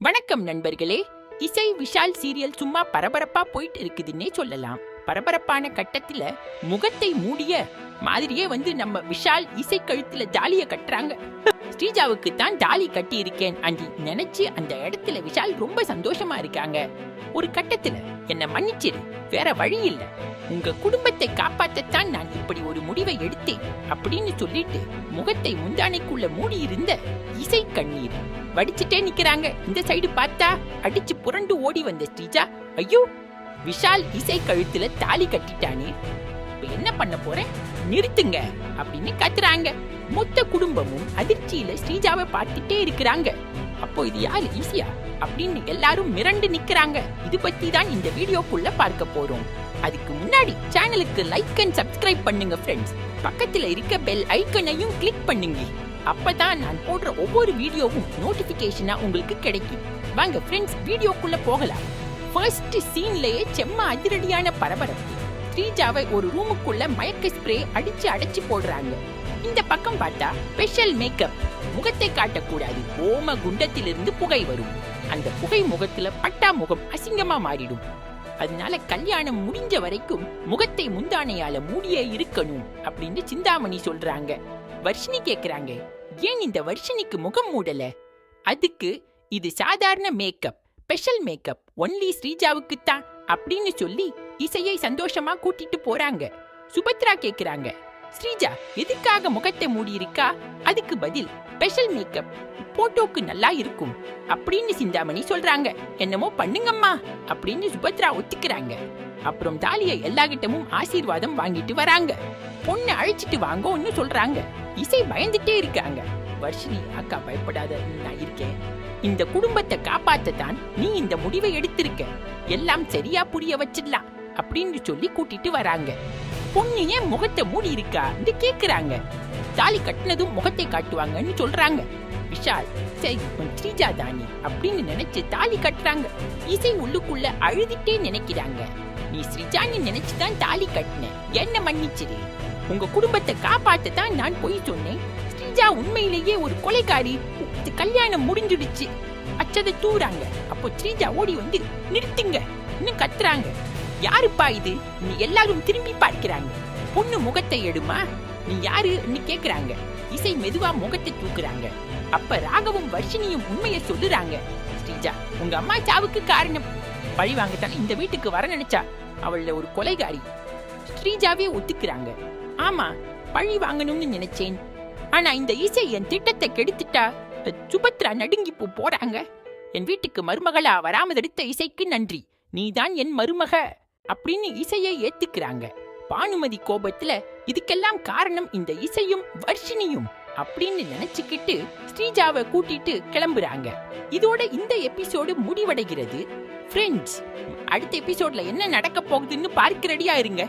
வணக்கம் நண்பர்களே. இசை விஷால் சீரியல் சும்மா பரபரப்பா போயிட்டு இருக்குதுன்னே சொல்லலாம். பரபரப்பான கட்டத்துல முகத்தை மூடிய மாதிரியே நம்ம விஷால் இசை கழுத்துல தாலிய கட்டுறாங்க. ஸ்ரீஜாவுக்கு தான் தாலி கட்டி இருக்கேன் அண்டி நினைச்சு அந்த இடத்துல விஷால் ரொம்ப சந்தோஷமா இருக்காங்க. ஒரு கட்டத்துல என்ன மன்னிச்சிரு, வேற வழி இல்ல, உங்க குடும்பத்தை காப்பாற்றத்தான் நான் இப்படி ஒரு முடிவை எடுத்தேன் அப்படின்னு சொல்லிட்டு முகத்தை முந்தானைக்குள்ள மூடி இருந்த இசை கண்ணீர் வடிச்சுட்டே நிக்கிறாங்க. இந்த சைடு பார்த்தா அடிச்சு புரண்டு ஓடி வந்த ஸ்ரீஜா, ஐயோ விஷால் இசை கழுத்துல தாலி கட்டிட்டானே, இப்ப என்ன பண்ண போறேன், நிறுத்துங்க அப்படின்னு கத்துறாங்க. மொத்த குடும்பமும் அதிர்ச்சியில ஸ்ரீஜாவை பார்த்துட்டே இருக்கிறாங்க. அப்போ இது யாரு ஈஸியா அப்படின்னு எல்லாரும் மிரண்டு நிக்கிறாங்க. இது பத்தி தான் இந்த வீடியோக்குள்ள பார்க்க போறோம். அதுக்கு முன்னாடி சேனலுக்கு லைக் அண்ட் சப்ஸ்கிரைப் பண்ணுங்க ஃப்ரெண்ட்ஸ். பக்கத்துல இருக்க பெல் ஐக்கனையும் கிளிக் பண்ணுங்க. அப்பதான் நான் போடுற ஒவ்வொரு வீடியோவும் நோட்டிபிகேஷனா உங்களுக்கு கிடைக்கும். வாங்க ஃப்ரெண்ட்ஸ், வீடியோக்குள்ள போகலாம். ஃபர்ஸ்ட் சீன்லயே செம்ம அதிரடியான பரபரப்பு. ஸ்ரீஜாவை ஒரு ரூமுக்குள்ள மயக்க ஸ்ப்ரே அடிச்சு அடைச்சு போடுறாங்க. இந்த பக்கம் பார்த்தா ஸ்பெஷல் மேக்கப், முகத்தை காட்டக்கூடாது, ஓம குண்டத்திலிருந்து புகை வரும். அந்த புகை முகத்துல பட்டா முகம் அசிங்கமா மாறிடும். அதனால கல்யாணம் முடிஞ்ச வரைக்கும் முகத்தை முந்தானையால மூடியே இருக்கணும் அப்படின்னு சிந்தாமணி சொல்றாங்க. வர்ஷினி கேக்குறாங்க, ஏன் இந்த வர்ஷினிக்கு முகம் மூடல? அதுக்கு இது சாதாரண மேக்கப், ஸ்பெஷல் மேக்கப், ஒன்லி ஸ்ரீஜாவுக்கு தான் அப்படின்னு சொல்லி இசையை சந்தோஷமா கூட்டிட்டு போறாங்க. சுபத்ரா கேக்குறாங்க, ஸ்ரீஜா எதுக்காக முகத்தை மூடி இருக்கா? அதுக்கு பதில் ஸ்பெஷல் மேக்கப், போட்டோக்கு நல்லா இருக்கும் அப்படின்னு சிந்தாமணி சொல்றாங்க. என்னமோ பண்ணுங்கம்மா அப்படின்னு சுபத்ரா ஒத்துக்கிறாங்க. அப்புறம் தாலியை எல்லாகிட்டமும் ஆசீர்வாதம் வாங்கிட்டு வராங்க. பொண்ணு அழைச்சிட்டு வாங்கன்னு சொல்றாங்க. இசை பயந்துட்டே இருக்காங்க. வர்ஷினி, அக்கா பயப்படாத, நான் இருக்கேன், இந்த குடும்பத்தை காப்பாத்தத்தான் நீ இந்த முடிவை எடுத்திருக்க, எல்லாம் சரியா புரிய வச்சிடலாம் அப்படின்னு சொல்லி கூட்டிட்டு வராங்க. பொண்ணு ஏன் முகத்தை மூடி இருக்கா கேக்குறாங்க. தாலி கட்டினதும் முகத்தை காட்டுவாங்கன்னு சொல்றாங்க. விஷால், சரி ஸ்ரீஜா தானி அப்படின்னு நினைச்சு தாலி கட்டுறாங்க. இசை உள்ளுக்குள்ள அழுதிட்டே நினைக்கிறாங்க, நீ ஸ்ரீஜான்னு நினைச்சுதான் தாலி கட்டின, என்ன மன்னிச்சிரு, உங்க குடும்பத்தை காப்பாத்ததான் நான் போய் சொன்னேன், ஸ்ரீஜா உண்மையிலேயே ஒரு கொலைகாரி, கல்யாணம் முடிஞ்சிடுச்சு, அச்சதை தூறாங்க. அப்போ ஸ்ரீஜா ஓடி வந்து நிறுத்துங்க இன்னும் கத்துறாங்க. யாருப்பா இது? நீ எல்லாரும் திரும்பி பார்க்கிறாங்க. பொண்ணு முகத்தை எடுமா, நீ யாருன்னு கேக்குறாங்க. இசை மெதுவா முகத்தை தூக்குறாங்க. அப்ப ராகவும் வர்ஷினியும் உண்மையை சொல்லுறாங்க. ஸ்ரீஜா உங்க அம்மா சாவுக்கு காரணம், பழி வாங்கத்தான் இந்த வீட்டுக்கு வர நினைச்சா, அவள ஒரு கொலைகாரி. ஸ்ரீஜாவே ஒத்துக்கிறாங்க. ஆமா, பழி வாங்கணும்னு நினைச்சேன், ஆனா இந்த இசை என் திட்டத்தை கெடுத்துட்டா. சுபத்ரா நடுங்கி போறாங்க. என் வீட்டுக்கு மருமகளா வராம தடுத்த இசைக்கு நன்றி, நீதான் என் மருமக அப்படின்னு இசையை ஏத்துக்கிறாங்க. பானுமதி கோபத்துல இதுக்கெல்லாம் காரணம் இந்த இசையும் வர்ஷினியும் அப்படின்னு நினைச்சுக்கிட்டு ஸ்ரீஜாவை கூட்டிட்டு கிளம்புறாங்க. இதோட இந்த எபிசோடு முடிவடைகிறது. ஃப்ரெண்ட்ஸ், அடுத்த எபிசோட்ல என்ன நடக்க போகுதுன்னு பார்க்க ரெடியா இருங்க.